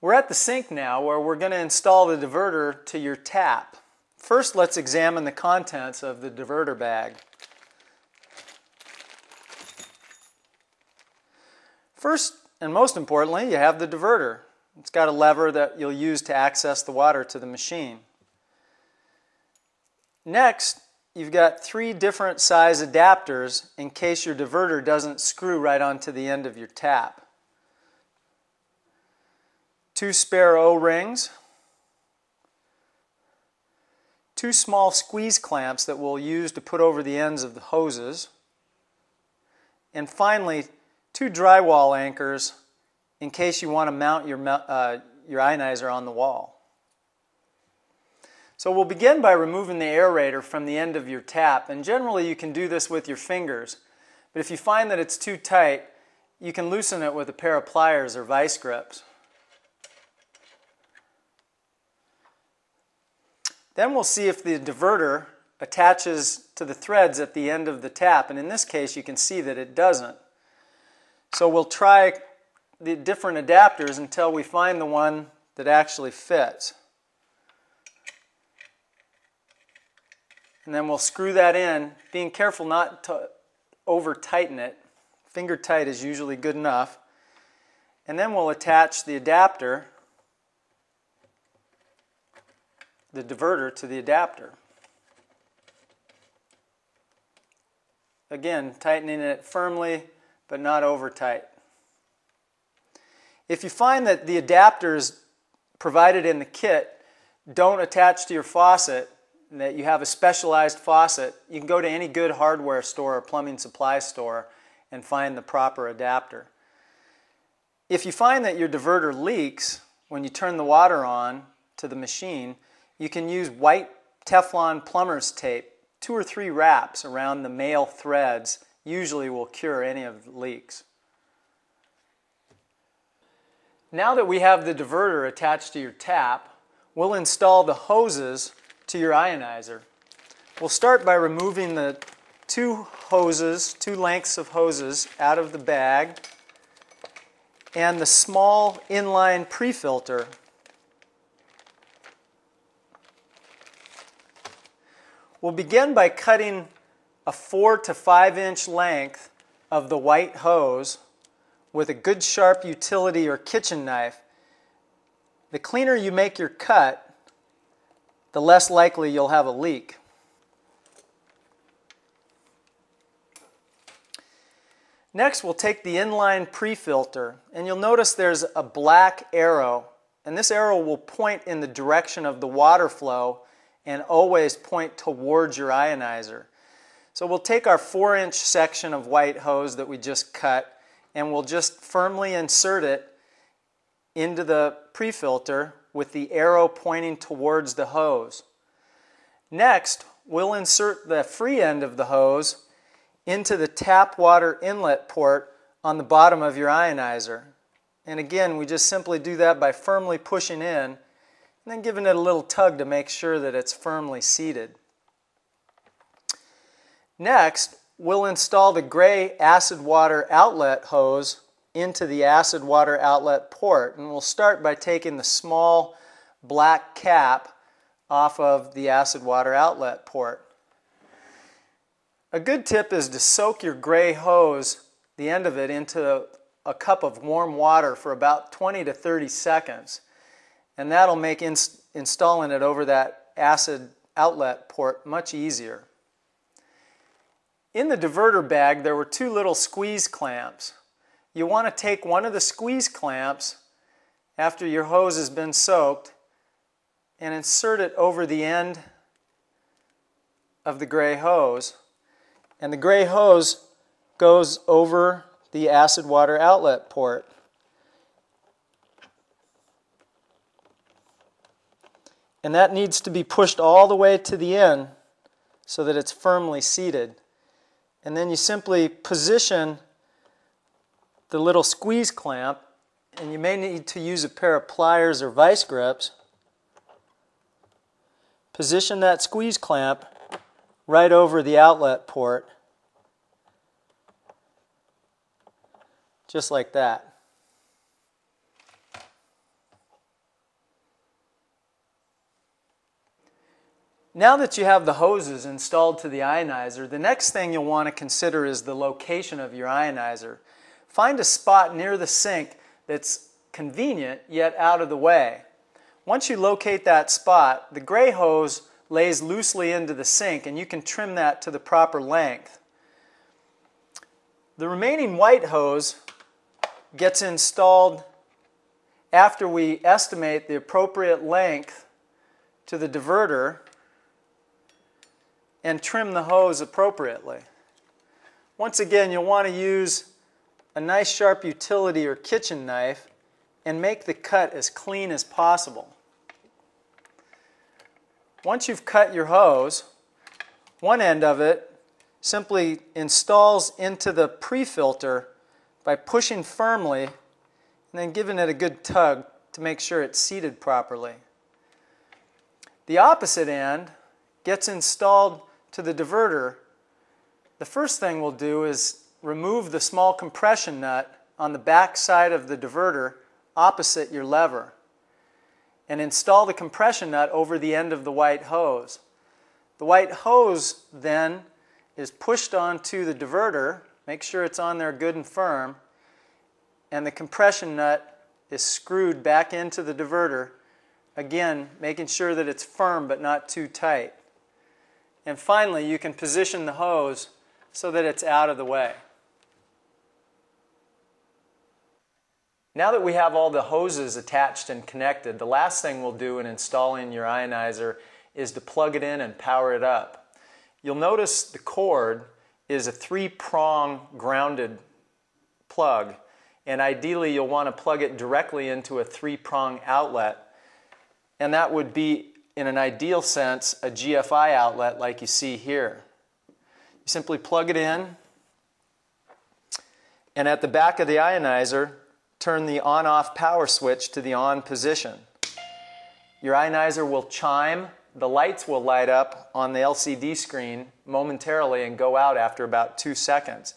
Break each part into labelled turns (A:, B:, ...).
A: We're at the sink now where we're going to install the diverter to your tap. First, let's examine the contents of the diverter bag. First and most importantly, you have the diverter. It's got a lever that you'll use to access the water to the machine. Next, you've got 3 different size adapters in case your diverter doesn't screw right onto the end of your tap. 2 spare O-rings, 2 small squeeze clamps that we'll use to put over the ends of the hoses, and finally 2 drywall anchors in case you want to mount your ionizer on the wall. So we'll begin by removing the aerator from the end of your tap, and generally you can do this with your fingers, but if you find that it's too tight, you can loosen it with a pair of pliers or vice grips. Then we'll see if the diverter attaches to the threads at the end of the tap, and in this case you can see that it doesn't. So we'll try the different adapters until we find the one that actually fits. And then we'll screw that in, being careful not to over tighten it. Finger tight is usually good enough. And then we'll attach the adapter, the diverter, to the adapter. Again, tightening it firmly but not over tight. If you find that the adapters provided in the kit don't attach to your faucet, and that you have a specialized faucet, you can go to any good hardware store or plumbing supply store and find the proper adapter. If you find that your diverter leaks when you turn the water on to the machine, you can use white Teflon plumber's tape. 2 or 3 wraps around the male threads usually will cure any of the leaks. Now that we have the diverter attached to your tap, we'll install the hoses to your ionizer. We'll start by removing the 2 lengths of hoses out of the bag and the small inline pre-filter. We'll begin by cutting a 4 to 5 inch length of the white hose with a good sharp utility or kitchen knife. The cleaner you make your cut, the less likely you'll have a leak. Next, we'll take the inline pre-filter, and you'll notice there's a black arrow, and this arrow will point in the direction of the water flow and always point towards your ionizer. So we'll take our 4-inch section of white hose that we just cut, and we'll just firmly insert it into the pre-filter with the arrow pointing towards the hose. Next, we'll insert the free end of the hose into the tap water inlet port on the bottom of your ionizer. And again, we just simply do that by firmly pushing in and then giving it a little tug to make sure that it's firmly seated. Next, we'll install the gray acid water outlet hose into the acid water outlet port, and we'll start by taking the small black cap off of the acid water outlet port. A good tip is to soak your gray hose, the end of it, into a cup of warm water for about 20 to 30 seconds, and that'll make installing it over that acid outlet port much easier. In the diverter bag, there were 2 little squeeze clamps. You want to take one of the squeeze clamps after your hose has been soaked and insert it over the end of the gray hose. And the gray hose goes over the acid water outlet port. And that needs to be pushed all the way to the end so that it's firmly seated. And then you simply position the little squeeze clamp, and you may need to use a pair of pliers or vice grips. Position that squeeze clamp right over the outlet port, just like that. Now that you have the hoses installed to the ionizer, the next thing you'll want to consider is the location of your ionizer. Find a spot near the sink that's convenient yet out of the way. Once you locate that spot, the gray hose lays loosely into the sink and you can trim that to the proper length. The remaining white hose gets installed after we estimate the appropriate length to the diverter and trim the hose appropriately. Once again, you'll want to use a nice sharp utility or kitchen knife and make the cut as clean as possible. Once you've cut your hose, one end of it simply installs into the pre-filter by pushing firmly and then giving it a good tug to make sure it's seated properly. The opposite end gets installed to the diverter. The first thing we'll do is remove the small compression nut on the back side of the diverter opposite your lever and install the compression nut over the end of the white hose. The white hose then is pushed onto the diverter, make sure it's on there good and firm, and the compression nut is screwed back into the diverter, again making sure that it's firm but not too tight. And finally, you can position the hose so that it's out of the way. Now that we have all the hoses attached and connected, the last thing we'll do in installing your ionizer is to plug it in and power it up. You'll notice the cord is a 3-prong grounded plug, and ideally you'll want to plug it directly into a 3-prong outlet, and that would be, in an ideal sense, a GFI outlet like you see here. You simply plug it in, and at the back of the ionizer, turn the on-off power switch to the on position. Your ionizer will chime, the lights will light up on the LCD screen momentarily and go out after about 2 seconds.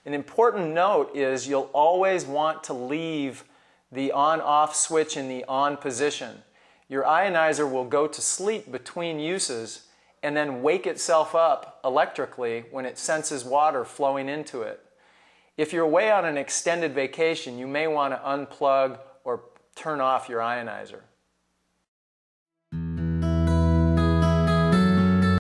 A: An important note is you'll always want to leave the on-off switch in the on position. Your ionizer will go to sleep between uses and then wake itself up electrically when it senses water flowing into it. If you're away on an extended vacation, you may want to unplug or turn off your ionizer.